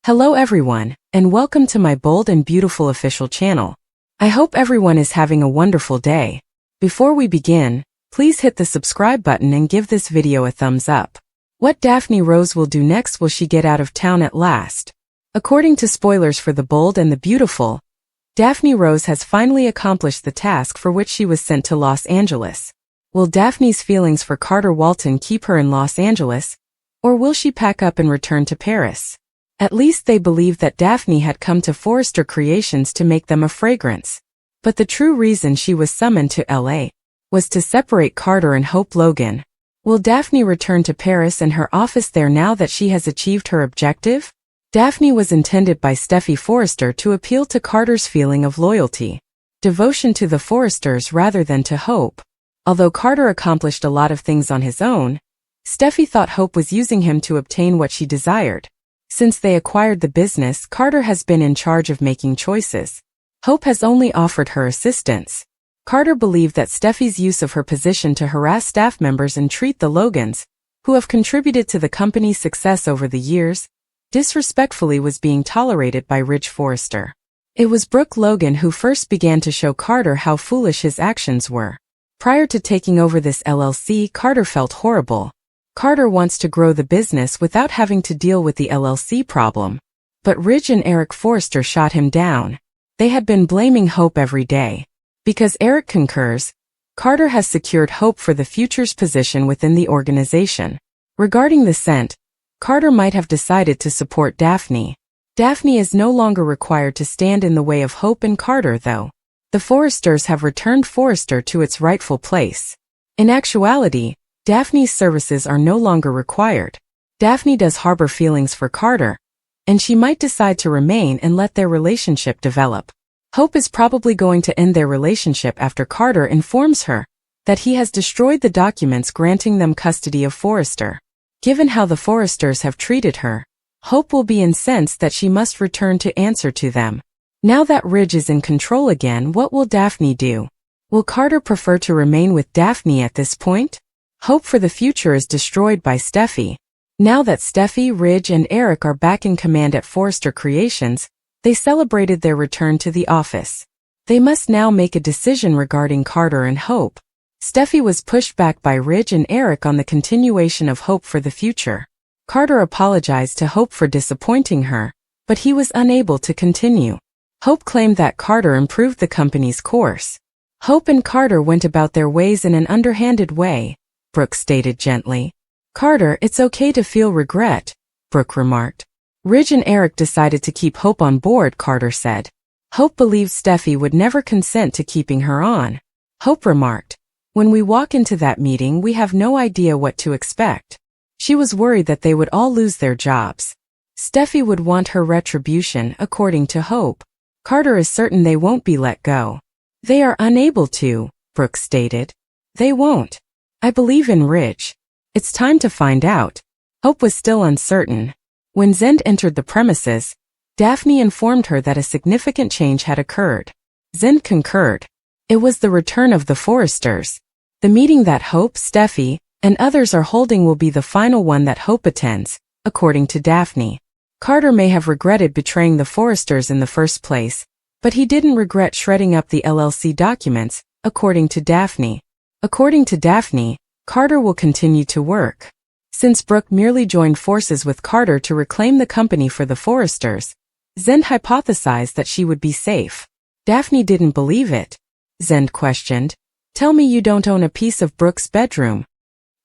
Hello everyone, and welcome to my bold and beautiful official channel. I hope everyone is having a wonderful day. Before we begin, please hit the subscribe button and give this video a thumbs up. What Daphne Rose will do next? Will she get out of town at last? According to spoilers for The Bold and the Beautiful, Daphne Rose has finally accomplished the task for which she was sent to Los Angeles. Will Daphne's feelings for Carter Walton keep her in Los Angeles, or will she pack up and return to Paris? At least they believed that Daphne had come to Forrester Creations to make them a fragrance. But the true reason she was summoned to LA was to separate Carter and Hope Logan. Will Daphne return to Paris and her office there now that she has achieved her objective? Daphne was intended by Steffy Forrester to appeal to Carter's feeling of loyalty, devotion to the Forresters rather than to Hope. Although Carter accomplished a lot of things on his own, Steffy thought Hope was using him to obtain what she desired. Since they acquired the business, Carter has been in charge of making choices. Hope has only offered her assistance. Carter believed that Steffy's use of her position to harass staff members and treat the Logans, who have contributed to the company's success over the years, disrespectfully was being tolerated by Ridge Forrester. It was Brooke Logan who first began to show Carter how foolish his actions were. Prior to taking over this LLC, Carter felt horrible. Carter wants to grow the business without having to deal with the LLC problem. But Ridge and Eric Forrester shot him down. They had been blaming Hope every day. Because Eric concurs, Carter has secured Hope for the future's position within the organization. Regarding the scent, Carter might have decided to support Daphne. Daphne is no longer required to stand in the way of Hope and Carter though. The Forresters have returned Forrester to its rightful place. In actuality, Daphne's services are no longer required. Daphne does harbor feelings for Carter, and she might decide to remain and let their relationship develop. Hope is probably going to end their relationship after Carter informs her that he has destroyed the documents granting them custody of Forrester. Given how the Forresters have treated her, Hope will be incensed that she must return to answer to them. Now that Ridge is in control again, what will Daphne do? Will Carter prefer to remain with Daphne at this point? Hope for the future is destroyed by Steffy. Now that Steffy, Ridge, and Eric are back in command at Forrester Creations, they celebrated their return to the office. They must now make a decision regarding Carter and Hope. Steffy was pushed back by Ridge and Eric on the continuation of Hope for the future. Carter apologized to Hope for disappointing her, but he was unable to continue. Hope claimed that Carter improved the company's course. Hope and Carter went about their ways in an underhanded way, Brooke stated gently. Carter, it's okay to feel regret, Brooke remarked. Ridge and Eric decided to keep Hope on board, Carter said. Hope believed Steffy would never consent to keeping her on. Hope remarked, when we walk into that meeting we have no idea what to expect. She was worried that they would all lose their jobs. Steffy would want her retribution, according to Hope. Carter is certain they won't be let go. They are unable to, Brooke stated. They won't. I believe in Ridge. It's time to find out. Hope was still uncertain. When Zend entered the premises, Daphne informed her that a significant change had occurred. Zend concurred. It was the return of the Forresters. The meeting that Hope, Steffy, and others are holding will be the final one that Hope attends, according to Daphne. Carter may have regretted betraying the Forresters in the first place, but he didn't regret shredding up the LLC documents, according to Daphne. According to Daphne, Carter will continue to work. Since Brooke merely joined forces with Carter to reclaim the company for the Forresters, Zend hypothesized that she would be safe. Daphne didn't believe it. Zend questioned, "Tell me you don't own a piece of Brooke's bedroom."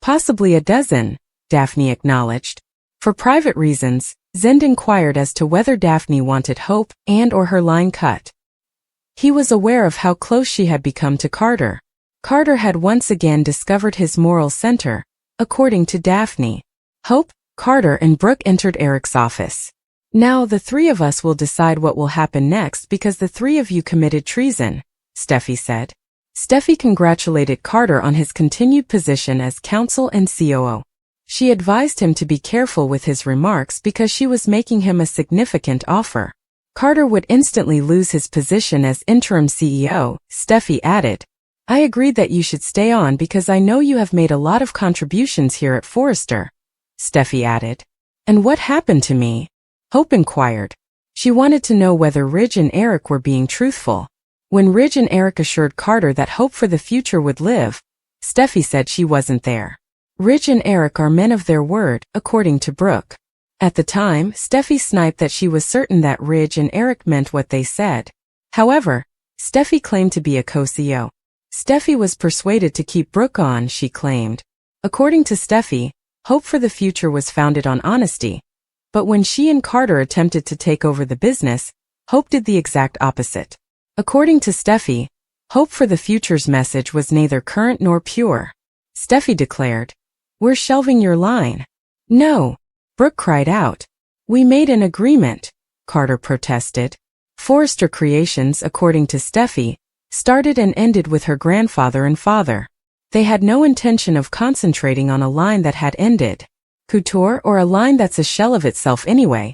"Possibly a dozen," Daphne acknowledged. For private reasons, Zend inquired as to whether Daphne wanted Hope and/or her line cut. He was aware of how close she had become to Carter. Carter had once again discovered his moral center, according to Daphne. Hope, Carter, and Brooke entered Eric's office. "Now the three of us will decide what will happen next because the three of you committed treason," Steffy said. Steffy congratulated Carter on his continued position as counsel and COO. She advised him to be careful with his remarks because she was making him a significant offer. Carter would instantly lose his position as interim CEO, Steffy added. "I agreed that you should stay on because I know you have made a lot of contributions here at Forrester," Steffy added. "And what happened to me?" Hope inquired. She wanted to know whether Ridge and Eric were being truthful. When Ridge and Eric assured Carter that hope for the future would live, Steffy said she wasn't there. Ridge and Eric are men of their word, according to Brooke. At the time, Steffy sniped that she was certain that Ridge and Eric meant what they said. However, Steffy claimed to be a co-CEO. Steffy was persuaded to keep Brooke on, she claimed. According to Steffy, hope for the future was founded on honesty. But when she and Carter attempted to take over the business, Hope did the exact opposite. According to Steffy, hope for the future's message was neither current nor pure. Steffy declared, "We're shelving your line." "No," Brooke cried out. "We made an agreement," Carter protested. Forrester Creations, according to Steffy, started and ended with her grandfather and father. They had no intention of concentrating on a line that had ended. Couture, or a line that's a shell of itself anyway,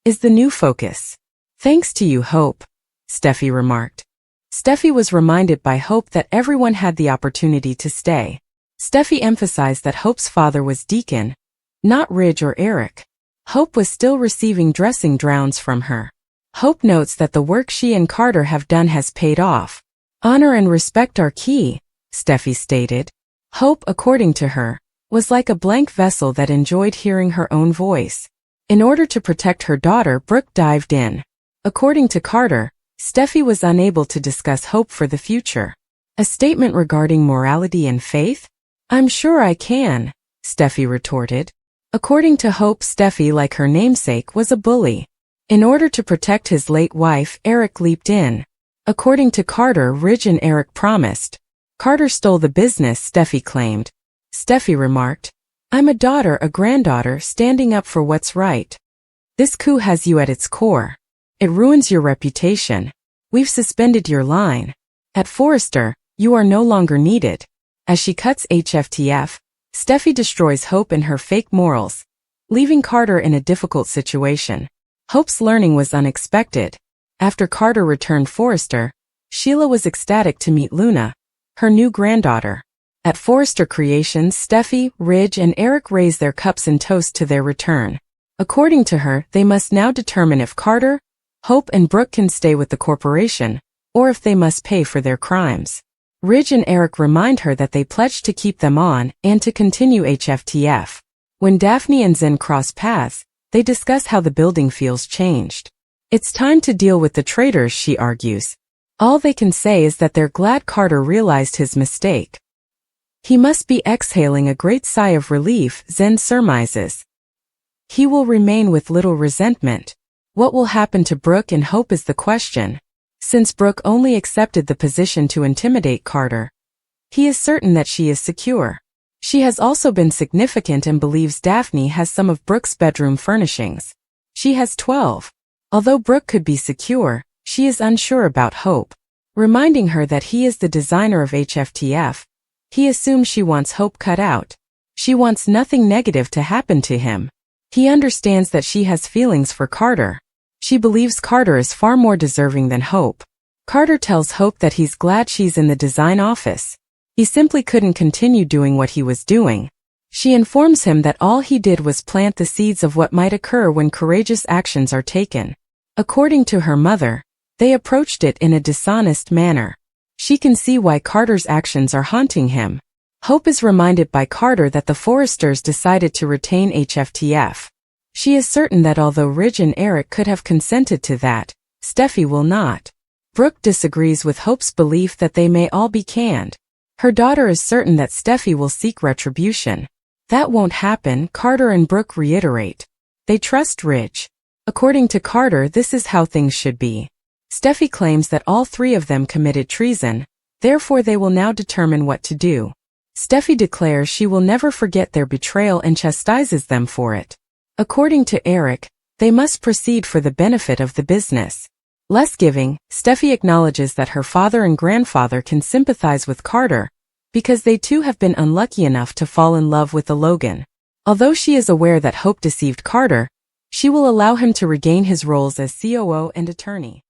is the new focus. "Thanks to you, Hope," Steffy remarked. Steffy was reminded by Hope that everyone had the opportunity to stay. Steffy emphasized that Hope's father was Deacon, not Ridge or Eric. Hope was still receiving dressing drowns from her. Hope notes that the work she and Carter have done has paid off. "Honor and respect are key," Steffy stated. Hope, according to her, was like a blank vessel that enjoyed hearing her own voice. In order to protect her daughter, Brooke dived in. According to Carter, Steffy was unable to discuss hope for the future. A statement regarding morality and faith? "I'm sure I can," Steffy retorted. According to Hope, Steffy, like her namesake, was a bully. In order to protect his late wife, Eric leaped in. According to Carter, Ridge and Eric promised. Carter stole the business, Steffy claimed. Steffy remarked, "I'm a daughter, a granddaughter, standing up for what's right. This coup has you at its core. It ruins your reputation. We've suspended your line. At Forrester, you are no longer needed." As she cuts HFTF, Steffy destroys Hope and her fake morals, leaving Carter in a difficult situation. Hope's learning was unexpected. After Carter returned Forrester, Sheila was ecstatic to meet Luna, her new granddaughter. At Forrester Creations, Steffy, Ridge, and Eric raise their cups in toast to their return. According to her, they must now determine if Carter, Hope, and Brooke can stay with the corporation, or if they must pay for their crimes. Ridge and Eric remind her that they pledged to keep them on and to continue HFTF. When Daphne and Zen cross paths, they discuss how the building feels changed. "It's time to deal with the traitors," she argues. All they can say is that they're glad Carter realized his mistake. "He must be exhaling a great sigh of relief," Zen surmises. "He will remain with little resentment." What will happen to Brooke and Hope is the question. Since Brooke only accepted the position to intimidate Carter, he is certain that she is secure. She has also been significant and believes Daphne has some of Brooke's bedroom furnishings. She has 12. Although Brooke could be secure, she is unsure about Hope. Reminding her that he is the designer of HFTF, he assumes she wants Hope cut out. She wants nothing negative to happen to him. He understands that she has feelings for Carter. She believes Carter is far more deserving than Hope. Carter tells Hope that he's glad she's in the design office. He simply couldn't continue doing what he was doing. She informs him that all he did was plant the seeds of what might occur when courageous actions are taken. According to her mother, they approached it in a dishonest manner. She can see why Carter's actions are haunting him. Hope is reminded by Carter that the Forresters decided to retain HFTF. She is certain that although Ridge and Eric could have consented to that, Steffy will not. Brooke disagrees with Hope's belief that they may all be canned. Her daughter is certain that Steffy will seek retribution. That won't happen, Carter and Brooke reiterate. They trust Ridge. According to Carter, this is how things should be. Steffy claims that all three of them committed treason, therefore they will now determine what to do. Steffy declares she will never forget their betrayal and chastises them for it. According to Eric, they must proceed for the benefit of the business. Less giving, Steffy acknowledges that her father and grandfather can sympathize with Carter, because they too have been unlucky enough to fall in love with the Logan. Although she is aware that Hope deceived Carter, she will allow him to regain his roles as COO and attorney.